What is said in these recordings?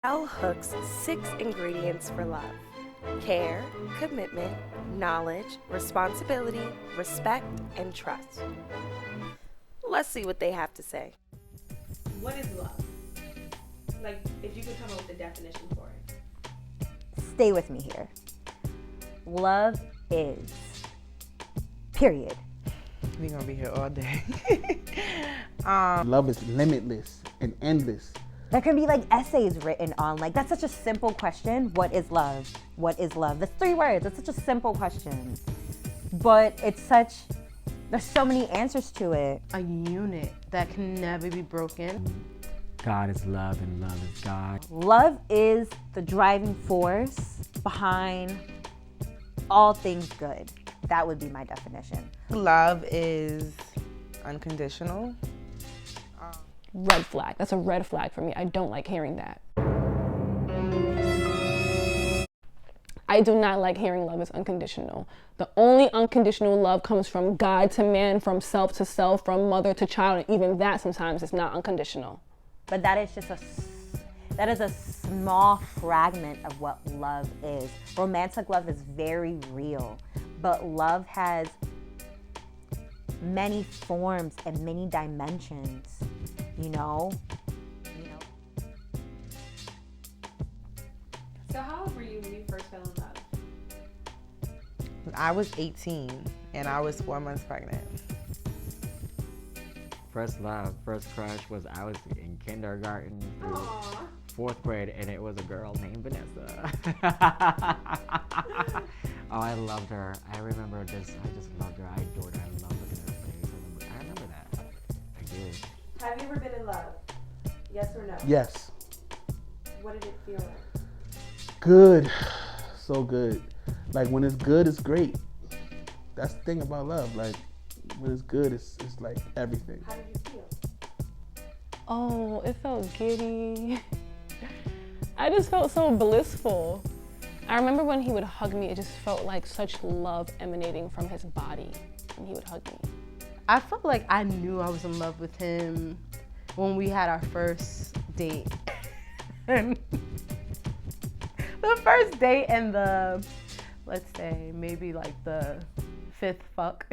Bell Hook's 6 ingredients for love: care, commitment, knowledge, responsibility, respect, and trust. Let's see what they have to say. What is love? Like, if you could come up with a definition for it. Stay with me here. Love is, period. We're gonna be here all day. Love is limitless and endless. There can be like essays written on, like, that's such a simple question. What is love? What is love? That's 3 words. It's such a simple question. But there's so many answers to it. A unit that can never be broken. God is love and love is God. Love is the driving force behind all things good. That would be my definition. Love is unconditional. Red flag. That's a red flag for me. I don't like hearing that. I do not like hearing love is unconditional. The only unconditional love comes from God to man, from self to self, from mother to child, and even that sometimes is not unconditional. But that is a small fragment of what love is. Romantic love is very real, but love has many forms and many dimensions, you know? So how old were you when you first fell in love? I was 18 and I was 4 months pregnant. First love, first crush was I was in kindergarten through Aww. 4th grade, and it was a girl named Vanessa. Oh, I loved her. I remember this. I just loved her. I adored her. I loved looking at her face. I remember that. I do. Have you ever been in love? Yes or no? Yes. What did it feel like? Good. So good. Like when it's good, it's great. That's the thing about love. Like when it's good, it's like everything. How did you feel? Oh, it felt giddy. I just felt so blissful. I remember when he would hug me, it just felt like such love emanating from his body when he would hug me. I felt like I knew I was in love with him when we had our first date. The first date and let's say maybe like the 5th fuck.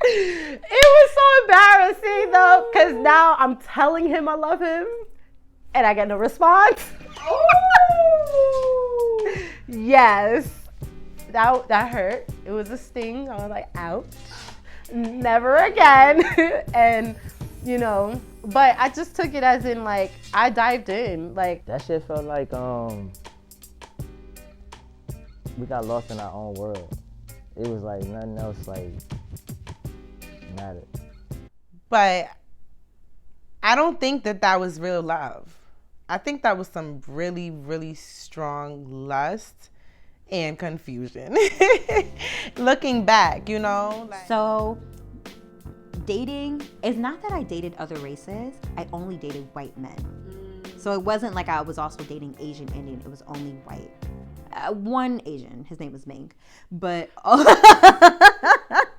It was so embarrassing though, because now I'm telling him I love him and I get no response. Yes, that hurt. It was a sting. I was like, ouch, never again. And but I just took it as in like I dived in. Like that shit felt like we got lost in our own world. It was like nothing else like mattered. But I don't think that was real love. I think that was some really, really strong lust and confusion. Looking back, So dating is not that I dated other races. I only dated white men. So it wasn't like I was also dating Asian Indian. It was only white. One Asian, his name was Ming, but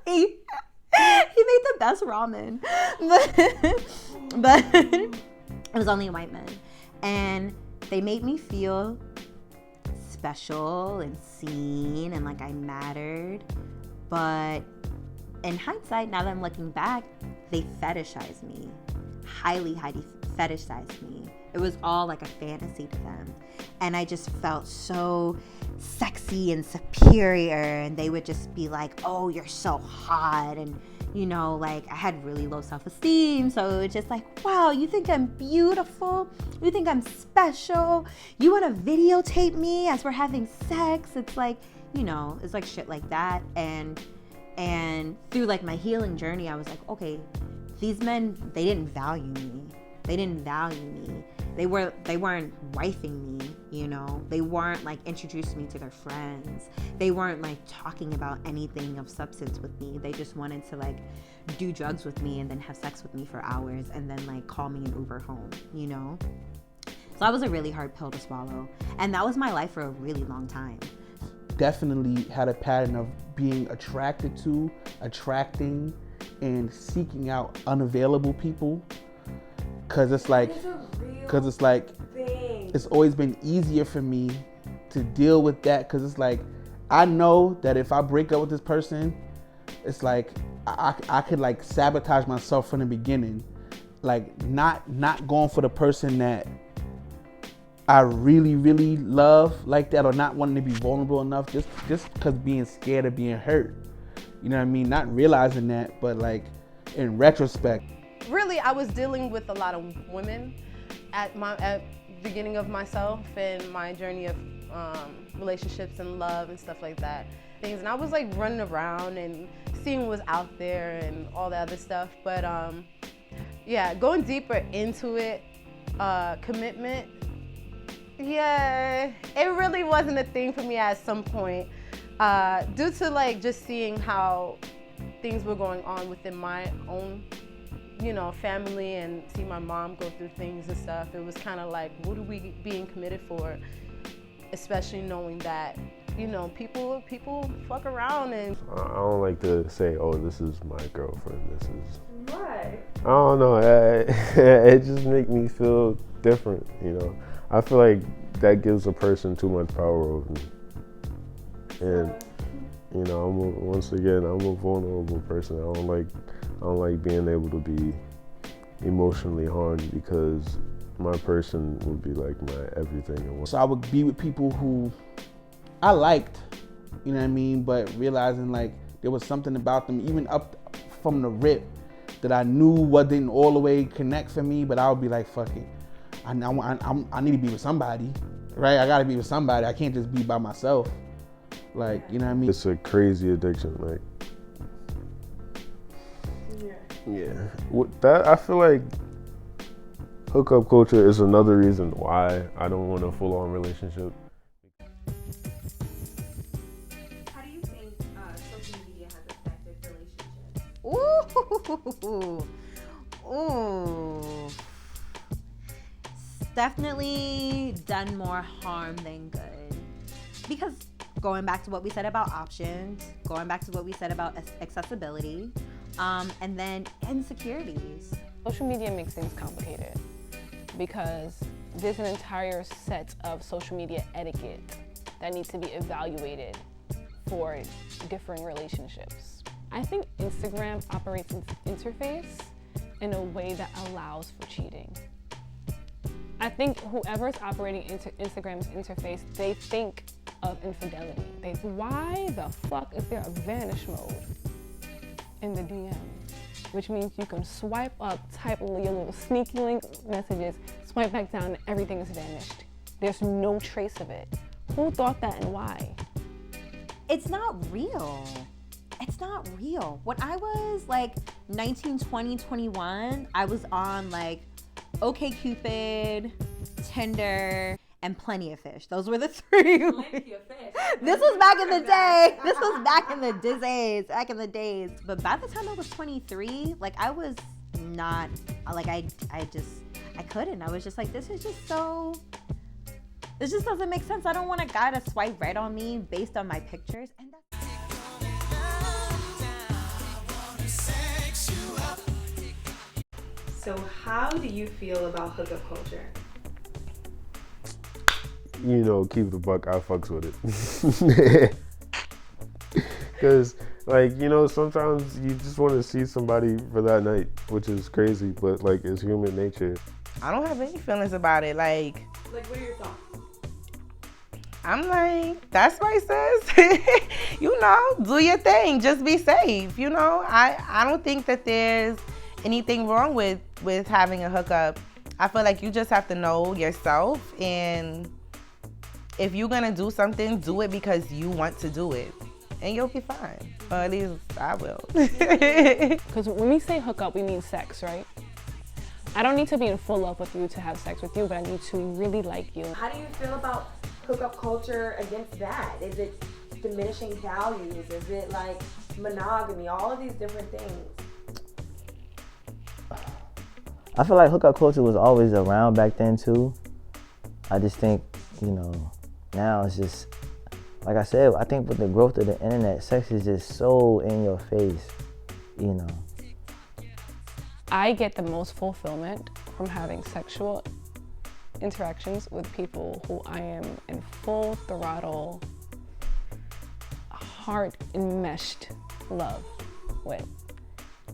he made the best ramen. But it was only white men, and they made me feel special and seen and like I mattered. But in hindsight, now that I'm looking back, they fetishized me, highly fetishized me. It was all like a fantasy to them. And I just felt so sexy and superior. And they would just be like, oh, you're so hot. And, like I had really low self-esteem. So it was just like, wow, you think I'm beautiful? You think I'm special? You want to videotape me as we're having sex? It's like, it's like shit like that. And through like my healing journey, I was like, okay, these men, they didn't value me. They didn't value me. They weren't wifing me, They weren't like introducing me to their friends. They weren't like talking about anything of substance with me. They just wanted to like do drugs with me and then have sex with me for hours and then like call me an Uber home, So that was a really hard pill to swallow. And that was my life for a really long time. definitely had a pattern of being attracted to, attracting, and seeking out unavailable people. Cause it's like, it's always been easier for me to deal with that. Cause it's like, I know that if I break up with this person, it's like, I could like sabotage myself from the beginning. Like not going for the person that I really, really love like that, or not wanting to be vulnerable enough just because being scared of being hurt. You know what I mean? Not realizing that, but like in retrospect. Really, I was dealing with a lot of women at beginning of myself and my journey of relationships and love and stuff like that. And I was like running around and seeing what was out there and all that other stuff. But yeah, going deeper into it, commitment, yeah, it really wasn't a thing for me at some point, due to like just seeing how things were going on within my own, family, and see my mom go through things and stuff. It was kind of like, what are we being committed for? Especially knowing that, people fuck around. And I don't like to say, oh, this is my girlfriend, this is... Why? I don't know, it just makes me feel different, I feel like that gives a person too much power over me. And, I'm a vulnerable person. I don't like being able to be emotionally harmed, because my person would be like my everything. So I would be with people who I liked, you know what I mean? But realizing like there was something about them, even up from the rip, that I knew wasn't all the way connect for me, but I would be like, fuck it. I need to be with somebody, right? I gotta be with somebody. I can't just be by myself. Like, you know what I mean? It's a crazy addiction, like. Yeah. That, I feel like hookup culture is another reason why I don't want a full-on relationship. How do you think social media has affected relationships? Ooh. Definitely done more harm than good. Because going back to what we said about options, going back to what we said about accessibility, and then insecurities. Social media makes things complicated because there's an entire set of social media etiquette that needs to be evaluated for differing relationships. I think Instagram operates its interface in a way that allows for cheating. I think whoever's operating Instagram's interface, they think of infidelity. Why the fuck is there a vanish mode in the DM? Which means you can swipe up, type your little sneaky link messages, swipe back down, and everything is vanished. There's no trace of it. Who thought that and why? It's not real. It's not real. When I was like 19, 20, 21, I was on like OkCupid, Tinder, and Plenty of Fish. Those were the three. Plenty of fish. This was back in the day. This was back in the days. But by the time I was 23, like I was not, like I couldn't. I was just like, this just doesn't make sense. I don't want a guy to swipe right on me based on my pictures. And So how do you feel about hookup culture? Keep the buck, I fucks with it. Because, sometimes you just want to see somebody for that night, which is crazy, but, it's human nature. I don't have any feelings about it. Like, what are your thoughts? I'm like, that's what it says. Do your thing. Just be safe. I don't think that there's anything wrong with having a hookup. I feel like you just have to know yourself, and if you're gonna do something, do it because you want to do it, and you'll be fine. Or at least I will. Because when we say hookup, we mean sex, right? I don't need to be in full love with you to have sex with you, but I need to really like you. How do you feel about hookup culture against that? Is it diminishing values? Is it like monogamy? All of these different things. I feel like hookup culture was always around back then too. I just think, now it's just like I said, I think with the growth of the internet, sex is just so in your face, you know. I get the most fulfillment from having sexual interactions with people who I am in full throttle, heart enmeshed love with.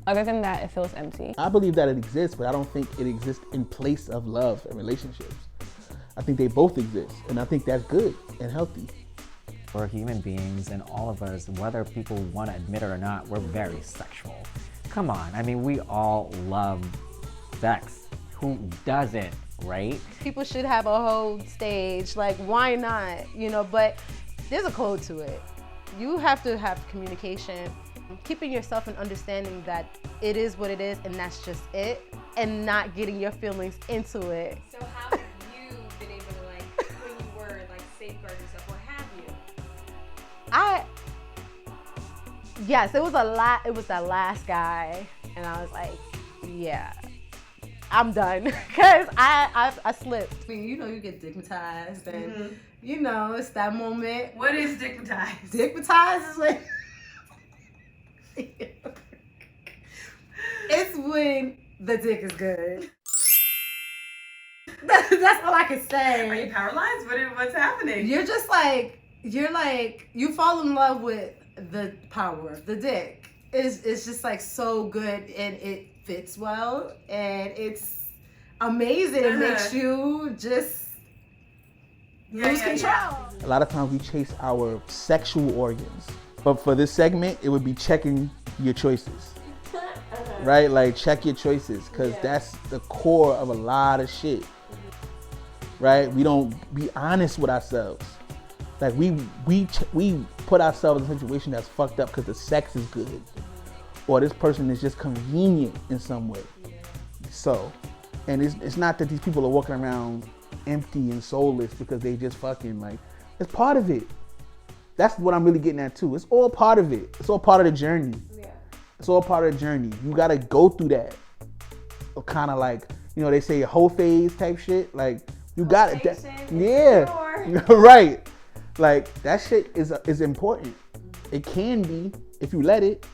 Other than that, it feels empty. I believe that it exists, but I don't think it exists in place of love and relationships. I think they both exist, and I think that's good and healthy. We're human beings, and all of us, whether people want to admit it or not, we're very sexual. Come on, I mean, we all love sex. Who doesn't, right? People should have a whole stage, like why not? You know, but there's a code to it. You have to have communication, keeping yourself and understanding that it is what it is and that's just it, and not getting your feelings into it. So how have you been able to, like, when you were, like, safeguard yourself, or have you? Yes, it was a lot. It was that last guy, and I was like, yeah, I'm done, because I slipped. I mean, you know, you get dickmatized, and you know, it's that moment. What is dickmatized? Dickmatized is like, it's when the dick is good. That's all I can say. Are you paralyzed? What's happening? You're like, you fall in love with the power of the dick. It's just like so good, and it fits well, and it's amazing. It makes you just lose control. A lot of times we chase our sexual organs, but for this segment, it would be checking your choices. Right? Like, check your choices, because that's the core of a lot of shit. Right? We don't be honest with ourselves. Like, we put ourselves in a situation that's fucked up because the sex is good, or this person is just convenient in some way. So, and it's not that these people are walking around empty and soulless because they just fucking, like, it's part of it. That's what I'm really getting at too. It's all part of it. It's all part of the journey. Yeah. It's all part of the journey. You gotta go through that. Kind of like, you know, they say a whole phase type shit. Like, you got it. Yeah. Right. Like, that shit is important. It can be if you let it.